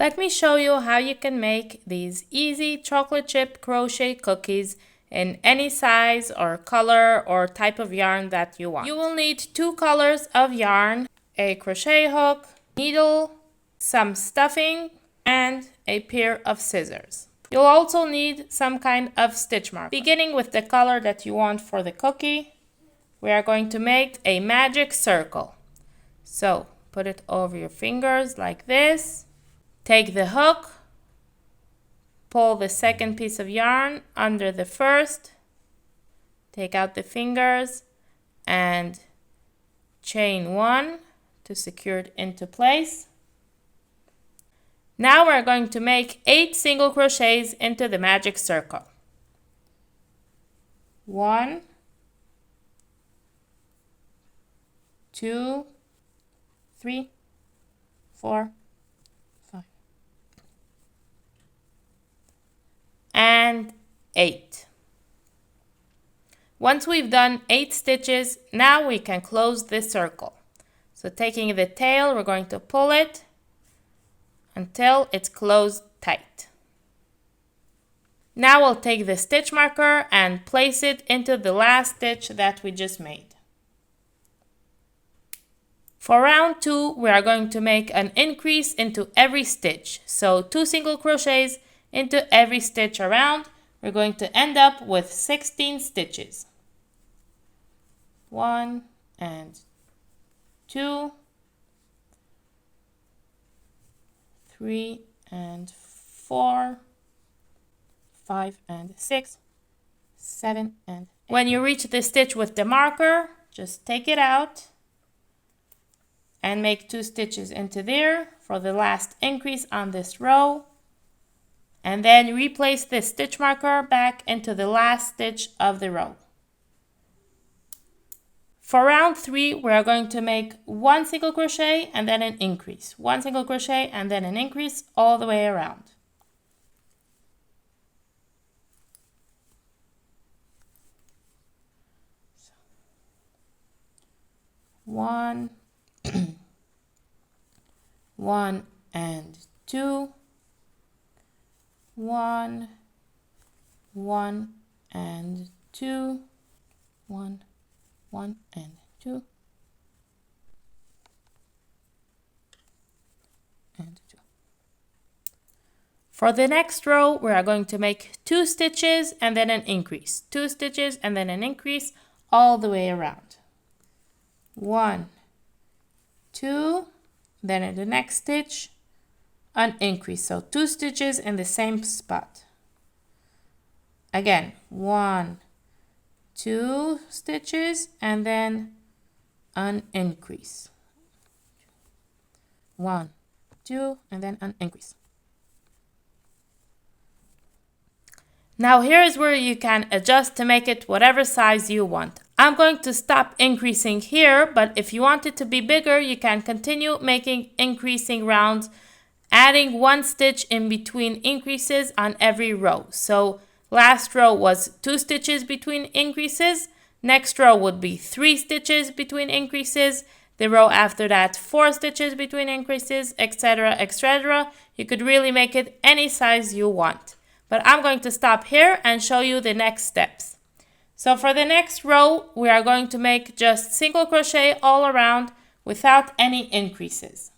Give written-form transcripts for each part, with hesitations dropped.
Let me show you how you can make these easy chocolate chip crochet cookies in any size or color or type of yarn that you want. You will need 2 colors of yarn, a crochet hook, needle, some stuffing, and a pair of scissors. You'll also need some kind of stitch marker. Beginning with the color that you want for the cookie, we are going to make a magic circle. So put it over your fingers like this. Take the hook, pull the second piece of yarn under the first, take out the fingers and chain 1 to secure it into place. Now we're going to make 8 single crochets into the magic circle. 1, 2, 3, 4, 5, and 8. Once we've done 8 stitches, now we can close this circle. So taking the tail, we're going to pull it until it's closed tight. Now we'll take the stitch marker and place it into the last stitch that we just made. For round 2, we are going to make an increase into every stitch. So 2 single crochets into every stitch around. We're going to end up with 16 stitches. 1 and 2, 3 and 4, 5 and 6, 7 and 8. When you reach the stitch with the marker, just take it out and make 2 stitches into there for the last increase on this row. And then replace the stitch marker back into the last stitch of the row. For round 3, we are going to make 1 single crochet and then an increase. 1 single crochet and then an increase all the way around. So, 1, 1 and 2, 1, 1 and 2, 1, 1 and 2, and 2. For the next row, we are going to make 2 stitches and then an increase. 2 stitches and then an increase all the way around. 1, 2, then in the next stitch, an increase. So 2 stitches in the same spot. Again, 1, 2 stitches and then an increase. 1, 2 and then an increase. Now here is where you can adjust to make it whatever size you want. I'm going to stop increasing here, but if you want it to be bigger, you can continue making increasing rounds, adding 1 stitch in between increases on every row. So last row was 2 stitches between increases. Next row would be 3 stitches between increases. The row after that, 4 stitches between increases, etc., etc. You could really make it any size you want. But I'm going to stop here and show you the next steps. So for the next row, we are going to make just single crochet all around without any increases.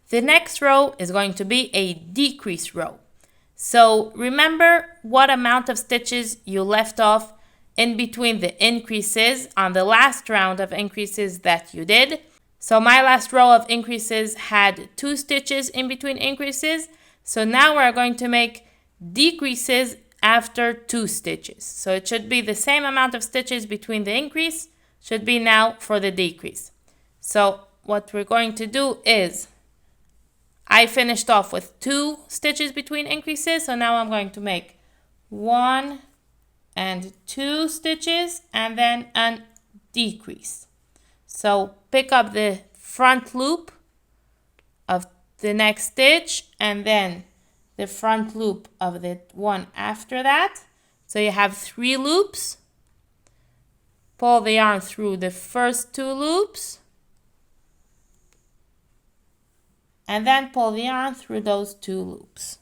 The next row is going to be a decrease row. So remember what amount of stitches you left off in between the increases on the last round of increases that you did. So my last row of increases had 2 stitches in between increases. So now we're going to make decreases after 2 stitches. So it should be the same amount of stitches between the increase, should be now for the decrease. So what we're going to do is, I finished off with 2 stitches between increases, so now I'm going to make 1 and 2 stitches and then a decrease. So pick up the front loop of the next stitch and then the front loop of the one after that. So you have 3 loops. Pull the yarn through the first 2 loops. And then pull the yarn through those 2 loops.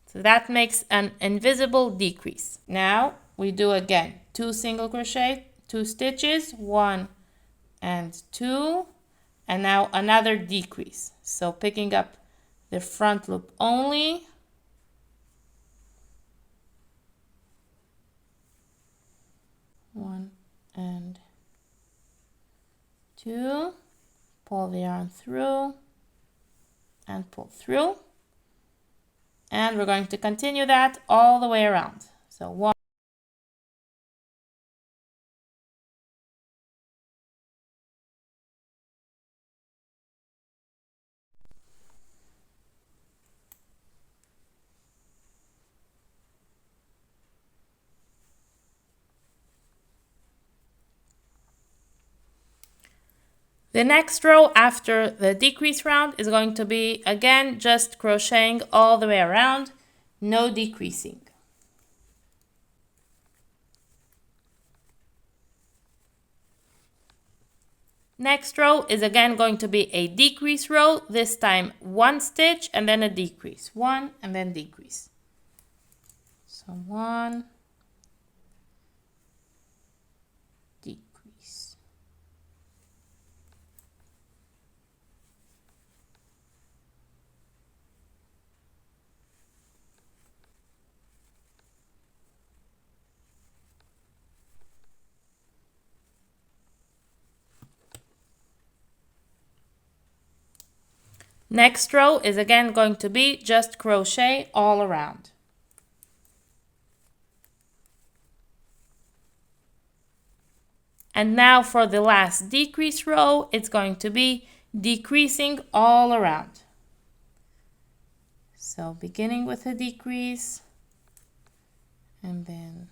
So that makes an invisible decrease. Now we do again 2 single crochet, 2 stitches, 1 and 2, and now another decrease. So picking up the front loop only, one and 2, pull the yarn through and pull through, and we're going to continue that all the way around. So 1, the next row after the decrease round is going to be again just crocheting all the way around, no decreasing. Next row is again going to be a decrease row, this time 1 stitch and then a decrease, 1 and then decrease. So 1, decrease. Next row is again going to be just crochet all around. And now for the last decrease row, it's going to be decreasing all around. So beginning with a decrease and then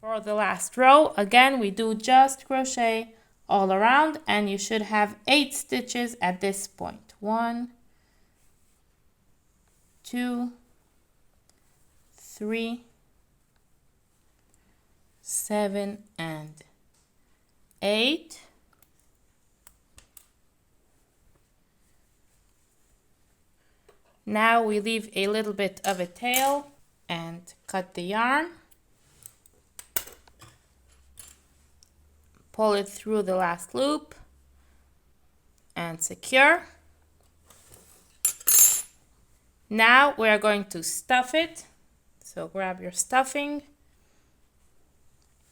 for the last row, again, we do just crochet all around, and you should have 8 stitches at this point. 1, 2, 3, 7, and 8. Now we leave a little bit of a tail and cut the yarn. Pull it through the last loop and secure. Now we are going to stuff it. So grab your stuffing.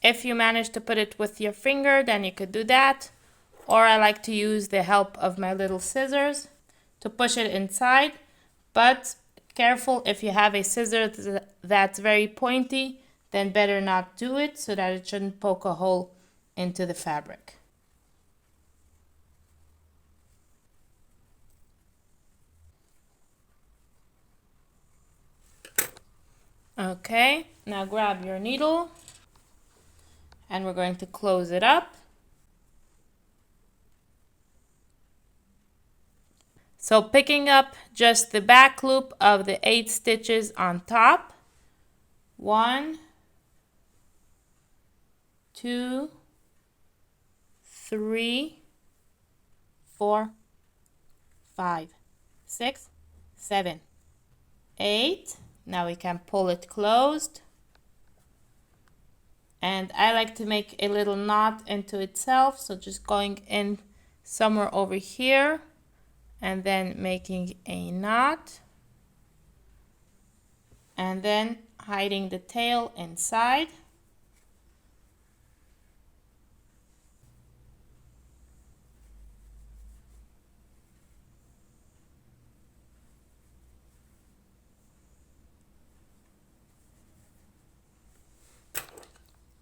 If you manage to put it with your finger, then you could do that. Or I like to use the help of my little scissors to push it inside. But careful, if you have a scissor that's very pointy, then better not do it so that it shouldn't poke a hole into the fabric. Okay, now grab your needle and we're going to close it up. So picking up just the back loop of the 8 stitches on top. 1, 2, 3, 4, 5, 6, 7, 8. Now we can pull it closed. And I like to make a little knot into itself, so just going in somewhere over here and then making a knot and then hiding the tail inside.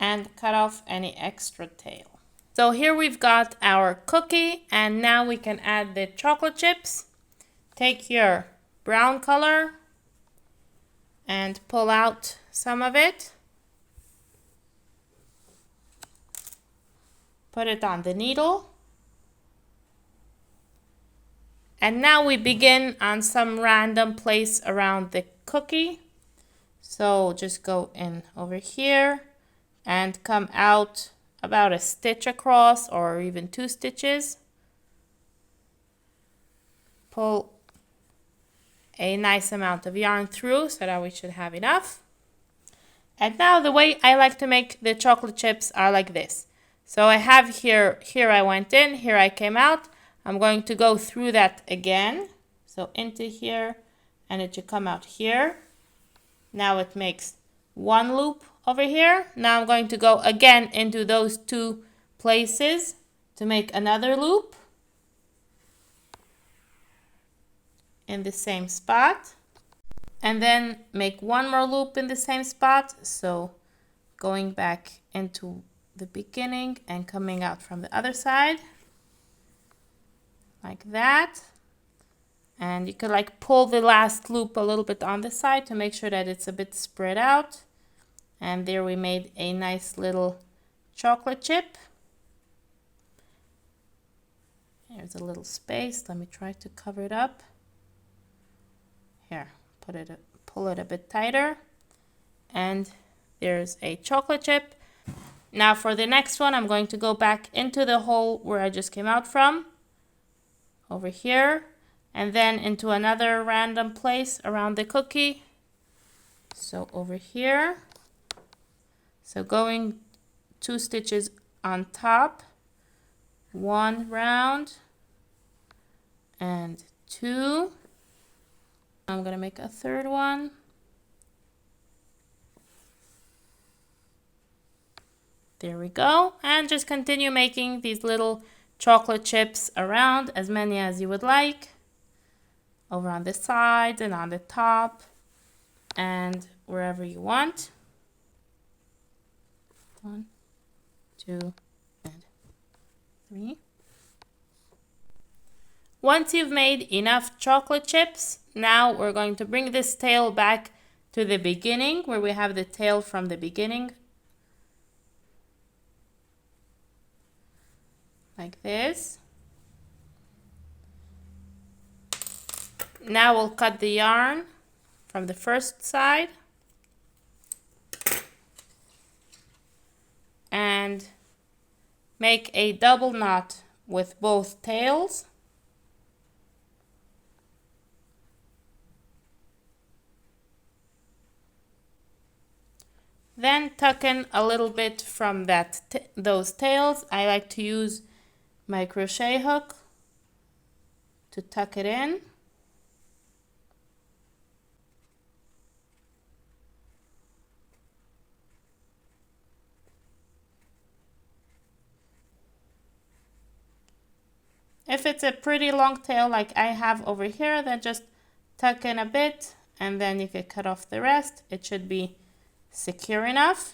And cut off any extra tail. So here we've got our cookie, and now we can add the chocolate chips. Take your brown color and pull out some of it. put it on the needle. And now we begin on some random place around the cookie. So just go in over here and come out about a stitch across or even 2 stitches. Pull a nice amount of yarn through so that we should have enough. And now the way I like to make the chocolate chips are like this. So I have here I went in, here I came out. I'm going to go through that again. So into here, and it should come out here. Now it makes 1 loop over here. Now I'm going to go again into those 2 places to make another loop in the same spot. And then make 1 more loop in the same spot. So going back into the beginning and coming out from the other side. Like that. And you could like pull the last loop a little bit on the side to make sure that it's a bit spread out. And there we made a nice little chocolate chip. Here's a little space. Let me try to cover it up. Here, pull it a bit tighter. And there's a chocolate chip. Now for the next one, I'm going to go back into the hole where I just came out from. Over here, and then into another random place around the cookie. So over here. So going 2 stitches on top, 1 round and 2. I'm gonna make a 3rd one. There we go, and just continue making these little chocolate chips around, as many as you would like, over on the sides and on the top and wherever you want. 1, 2, and 3. Once you've made enough chocolate chips, now we're going to bring this tail back to the beginning where we have the tail from the beginning. Like this. Now we'll cut the yarn from the first side and make a double knot with both tails. Then tuck in a little bit from those tails. I like to use my crochet hook to tuck it in. If it's a pretty long tail like I have over here, then just tuck in a bit and then you can cut off the rest. It should be secure enough.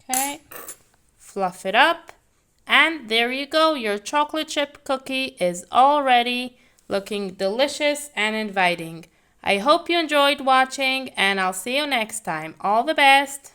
Okay, fluff it up, and there you go. Your chocolate chip cookie is all ready, looking delicious and inviting. I hope you enjoyed watching, and I'll see you next time. All the best!